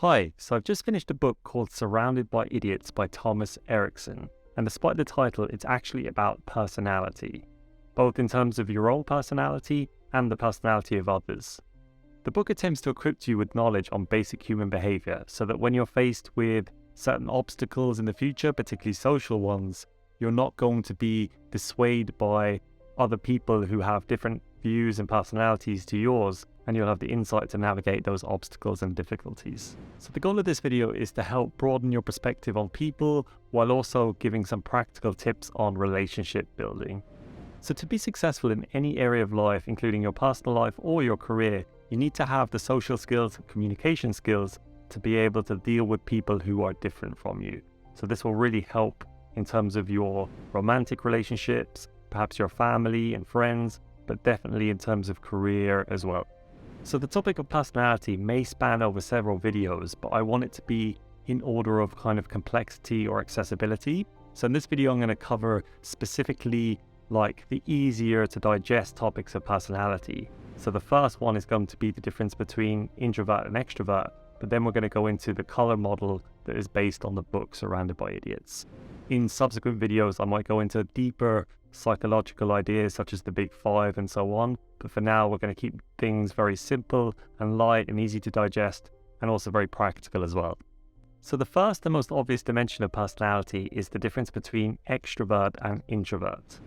Hi, so I've just finished a book called Surrounded by Idiots by Thomas Erikson, and despite the title, it's actually about personality, both in terms of your own personality and the personality of others. The book attempts to equip you with knowledge on basic human behavior so that when you're faced with certain obstacles in the future, particularly social ones, you're not going to be dissuaded by other people who have different views and personalities to yours, and you'll have the insight to navigate those obstacles and difficulties. So the goal of this video is to help broaden your perspective on people while also giving some practical tips on relationship building. So to be successful in any area of life, including your personal life or your career, you need to have the social skills and communication skills to be able to deal with people who are different from you. So this will really help in terms of your romantic relationships, perhaps your family and friends, but definitely in terms of career as well. So the topic of personality may span over several videos, but I want it to be in order of kind of complexity or accessibility. So in this video, I'm going to cover specifically like the easier to digest topics of personality. So the first one is going to be the difference between introvert and extrovert, but then we're going to go into the color model that is based on the book Surrounded by Idiots. In subsequent videos, I might go into deeper psychological ideas such as the big five and so on, but for now we're going to keep things very simple and light and easy to digest, and also very practical as well. So the first and most obvious dimension of personality is the difference between extrovert and introvert.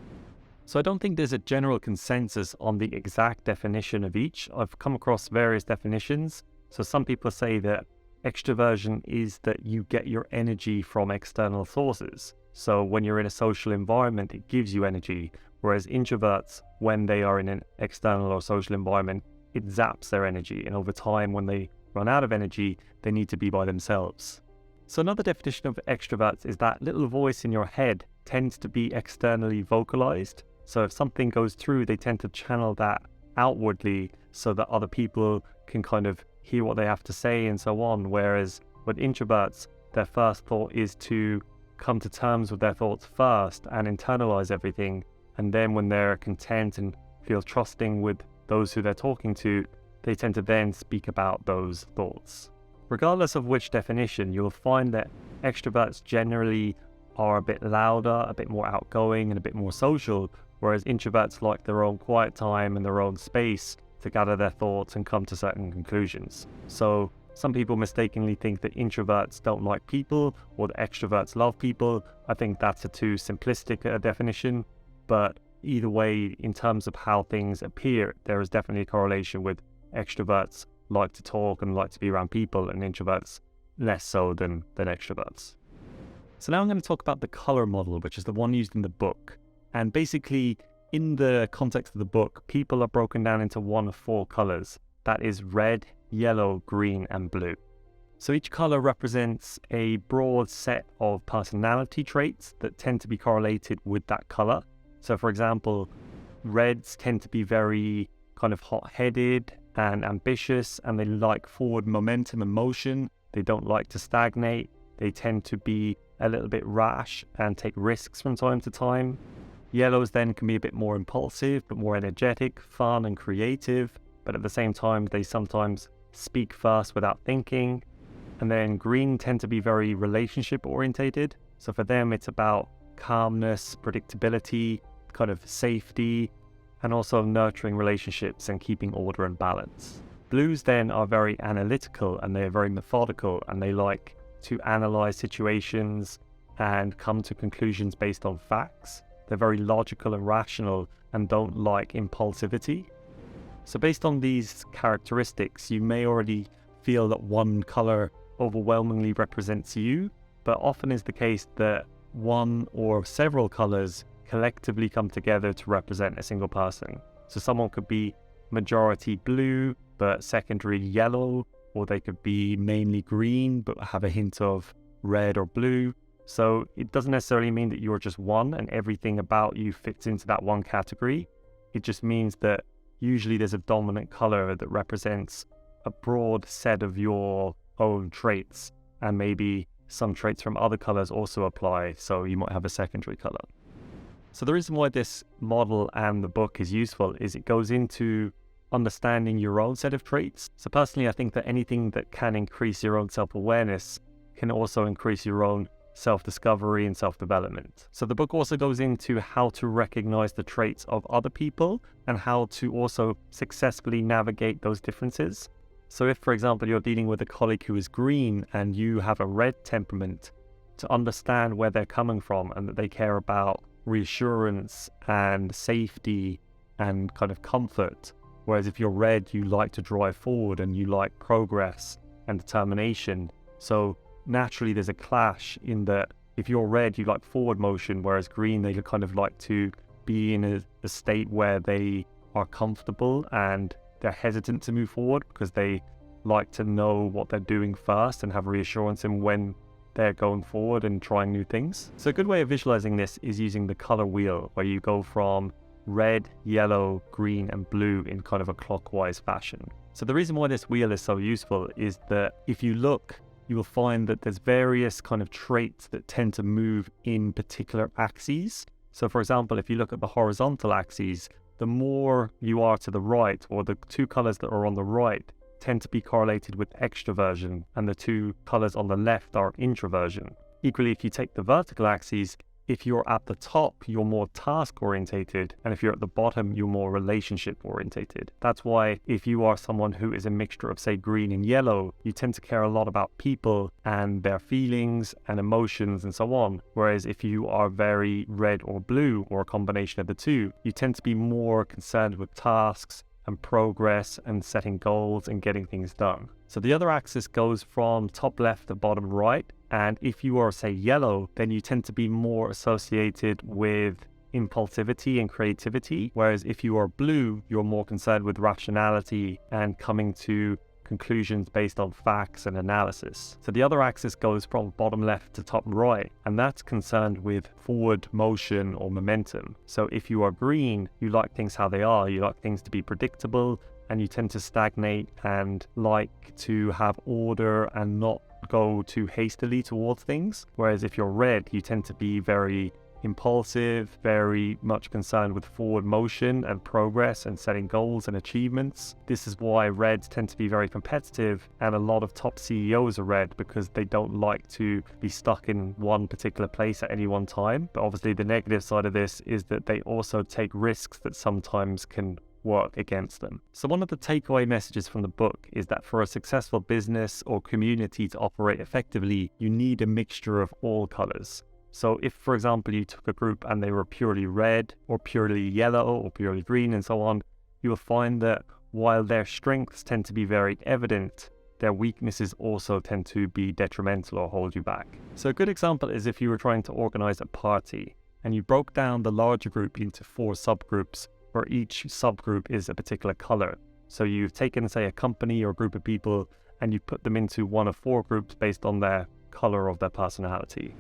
So I don't think there's a general consensus on the exact definition of each. I've come across various definitions. So some people say that extroversion is that you get your energy from external sources. So when you're in a social environment, it gives you energy, whereas introverts, when they are in an external or social environment, it zaps their energy. And over time, when they run out of energy, they need to be by themselves. So another definition of extroverts is that little voice in your head tends to be externally vocalized. So if something goes through, they tend to channel that outwardly so that other people can kind of hear what they have to say and so on. Whereas with introverts, their first thought is to come to terms with their thoughts first and internalize everything. And then when they're content and feel trusting with those who they're talking to, they tend to then speak about those thoughts. Regardless of which definition, you'll find that extroverts generally are a bit louder, a bit more outgoing and a bit more social, whereas introverts like their own quiet time and their own space to gather their thoughts and come to certain conclusions. So some people mistakenly think that introverts don't like people or that extroverts love people. I think that's a too simplistic definition, but either way, in terms of how things appear, there is definitely a correlation with extroverts like to talk and like to be around people, and introverts less so than extroverts. So now I'm going to talk about the color model, which is the one used in the book. And basically, in the context of the book, people are broken down into one of four colors. That is red, yellow, green, and blue. So each color represents a broad set of personality traits that tend to be correlated with that color. So for example, reds tend to be very kind of hot-headed and ambitious, and they like forward momentum and motion. They don't like to stagnate. They tend to be a little bit rash and take risks from time to time. Yellows then can be a bit more impulsive, but more energetic, fun, and creative. But at the same time, they sometimes speak first without thinking. And then green tend to be very relationship orientated. So for them, it's about calmness, predictability, kind of safety, and also nurturing relationships and keeping order and balance. Blues then are very analytical and they're very methodical, and they like to analyze situations and come to conclusions based on facts. They're very logical and rational and don't like impulsivity. So based on these characteristics, you may already feel that one color overwhelmingly represents you, but often is the case that one or several colors collectively come together to represent a single person. So someone could be majority blue, but secondary yellow, or they could be mainly green, but have a hint of red or blue. So it doesn't necessarily mean that you're just one and everything about you fits into that one category. It just means that usually there's a dominant color that represents a broad set of your own traits, and maybe some traits from other colors also apply, so you might have a secondary color. So the reason why this model and the book is useful is it goes into understanding your own set of traits. So personally, I think that anything that can increase your own self-awareness can also increase your own self-discovery and self-development. So the book also goes into how to recognize the traits of other people and how to also successfully navigate those differences. So if, for example, you're dealing with a colleague who is green and you have a red temperament, to understand where they're coming from and that they care about reassurance and safety and kind of comfort. Whereas if you're red, you like to drive forward and you like progress and determination. So naturally there's a clash in that if you're red, you like forward motion, whereas green, they kind of like to be in a state where they are comfortable and they're hesitant to move forward because they like to know what they're doing first and have reassurance in when they're going forward and trying new things. So a good way of visualizing this is using the color wheel, where you go from red, yellow, green, and blue in kind of a clockwise fashion. So the reason why this wheel is so useful is that if you look, you will find that there's various kind of traits that tend to move in particular axes. So for example, if you look at the horizontal axes, the more you are to the right, or the two colors that are on the right, tend to be correlated with extroversion, and the two colors on the left are introversion. Equally, if you take the vertical axes, if you're at the top, you're more task orientated, and if you're at the bottom, you're more relationship orientated. That's why if you are someone who is a mixture of, say, green and yellow, you tend to care a lot about people and their feelings and emotions and so on. Whereas if you are very red or blue, or a combination of the two, you tend to be more concerned with tasks and progress and setting goals and getting things done. So the other axis goes from top left to bottom right. And if you are, say, yellow, then you tend to be more associated with impulsivity and creativity. Whereas if you are blue, you're more concerned with rationality and coming to conclusions based on facts and analysis. So the other axis goes from bottom left to top right, and that's concerned with forward motion or momentum. So if you are green, you like things how they are, you like things to be predictable, and you tend to stagnate and like to have order and not go too hastily towards things. Whereas if you're red, you tend to be very impulsive, very much concerned with forward motion and progress and setting goals and achievements. This is why reds tend to be very competitive, and a lot of top CEOs are red because they don't like to be stuck in one particular place at any one time. But obviously the negative side of this is that they also take risks that sometimes can work against them. So one of the takeaway messages from the book is that for a successful business or community to operate effectively, you need a mixture of all colors. So if, for example, you took a group and they were purely red or purely yellow or purely green and so on, you will find that while their strengths tend to be very evident, their weaknesses also tend to be detrimental or hold you back. So a good example is if you were trying to organize a party and you broke down the larger group into 4 subgroups where each subgroup is a particular color. So you've taken, say, a company or a group of people and you put them into one of 4 groups based on their color of their personality.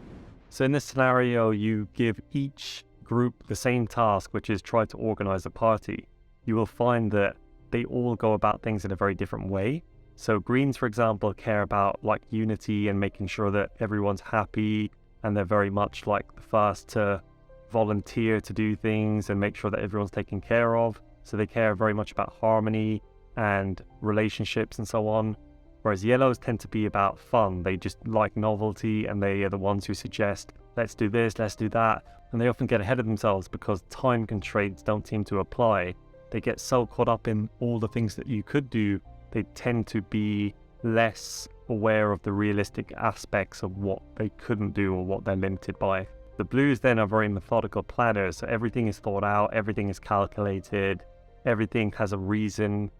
So in this scenario, you give each group the same task, which is try to organize a party. You will find that they all go about things in a very different way. So greens, for example, care about like unity and making sure that everyone's happy, and they're very much like the first to volunteer to do things and make sure that everyone's taken care of. So they care very much about harmony and relationships and so on. Whereas yellows tend to be about fun. They just like novelty, and they are the ones who suggest, let's do this, let's do that. And they often get ahead of themselves because time constraints don't seem to apply. They get so caught up in all the things that you could do, they tend to be less aware of the realistic aspects of what they couldn't do or what they're limited by. The blues then are very methodical planners. So everything is thought out, everything is calculated, everything has a reason,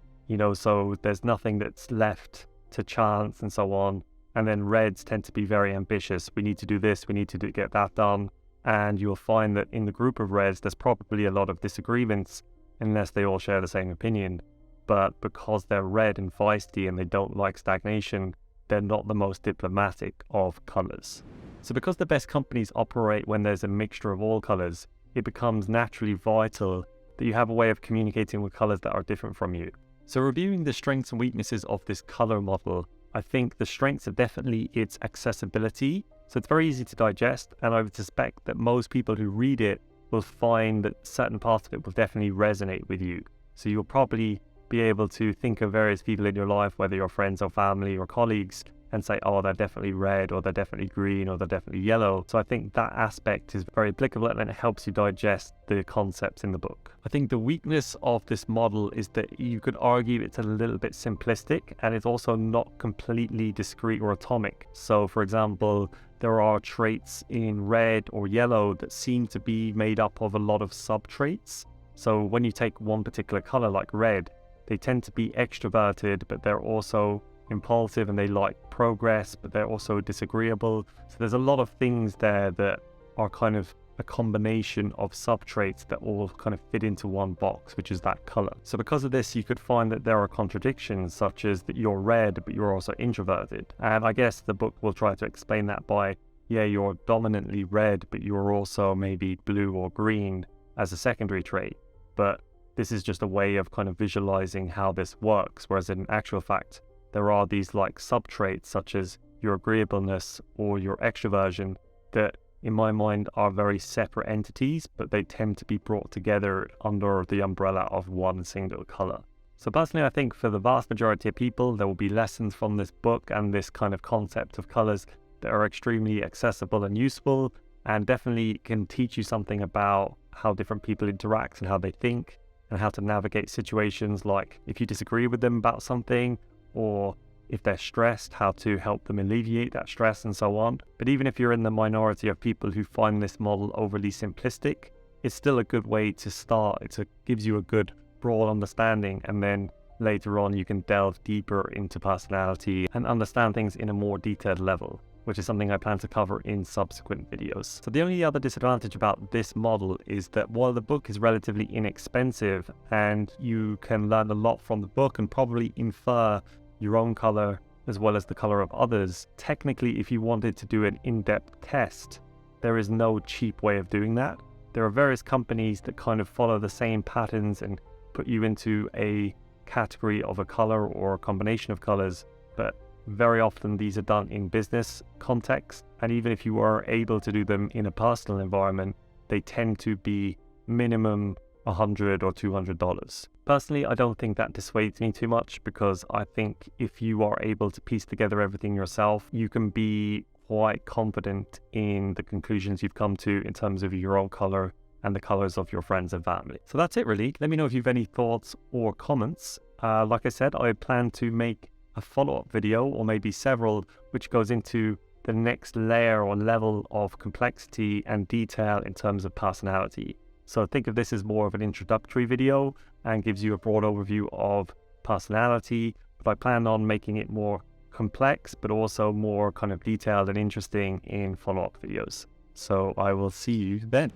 so there's nothing that's left to chance and so on. And then reds tend to be very ambitious. We need to do this, we need to get that done. And you'll find that in the group of reds, there's probably a lot of disagreements unless they all share the same opinion. But because they're red and feisty and they don't like stagnation, they're not the most diplomatic of colors. So because the best companies operate when there's a mixture of all colors, it becomes naturally vital that you have a way of communicating with colors that are different from you. So reviewing the strengths and weaknesses of this color model, I think the strengths are definitely its accessibility. So it's very easy to digest, and I would suspect that most people who read it will find that certain parts of it will definitely resonate with you. So you'll probably be able to think of various people in your life, whether you're friends or family or colleagues, and say, oh, they're definitely red, or they're definitely green, or they're definitely yellow. So I think that aspect is very applicable, and it helps you digest the concepts in the book. I think the weakness of this model is that you could argue it's a little bit simplistic, and it's also not completely discrete or atomic. So for example, there are traits in red or yellow that seem to be made up of a lot of sub-traits. So when you take one particular color like red, they tend to be extroverted, but they're also impulsive, and they like progress, but they're also disagreeable. So there's a lot of things there that are kind of a combination of sub-traits that all kind of fit into one box, which is that color. So because of this, you could find that there are contradictions, such as that you're red, but you're also introverted. And I guess the book will try to explain that by, yeah, you're dominantly red, but you're also maybe blue or green as a secondary trait. But this is just a way of kind of visualizing how this works, whereas in actual fact, there are these like sub-traits such as your agreeableness or your extroversion that in my mind are very separate entities, but they tend to be brought together under the umbrella of one single color. So personally, I think for the vast majority of people, there will be lessons from this book and this kind of concept of colors that are extremely accessible and useful, and definitely can teach you something about how different people interact and how they think, and how to navigate situations like if you disagree with them about something, or if they're stressed, how to help them alleviate that stress and so on. But even if you're in the minority of people who find this model overly simplistic, it's still a good way to start. It gives you a good broad understanding, and then later on you can delve deeper into personality and understand things in a more detailed level, which is something I plan to cover in subsequent videos. So the only other disadvantage about this model is that while the book is relatively inexpensive and you can learn a lot from the book and probably infer your own color as well as the color of others, technically if you wanted to do an in-depth test, there is no cheap way of doing that. There are various companies that kind of follow the same patterns and put you into a category of a color or a combination of colors, but very often these are done in business context, and even if you are able to do them in a personal environment, they tend to be minimum $100 or $200. Personally, I don't think that dissuades me too much, because I think if you are able to piece together everything yourself, you can be quite confident in the conclusions you've come to in terms of your own color and the colors of your friends and family. So that's it really. Let me know if you've any thoughts or comments. Like I said, I plan to make a follow-up video, or maybe several, which goes into the next layer or level of complexity and detail in terms of personality. So think of this as more of an introductory video and gives you a broad overview of personality, but I plan on making it more complex, but also more kind of detailed and interesting in follow-up videos. So I will see you then.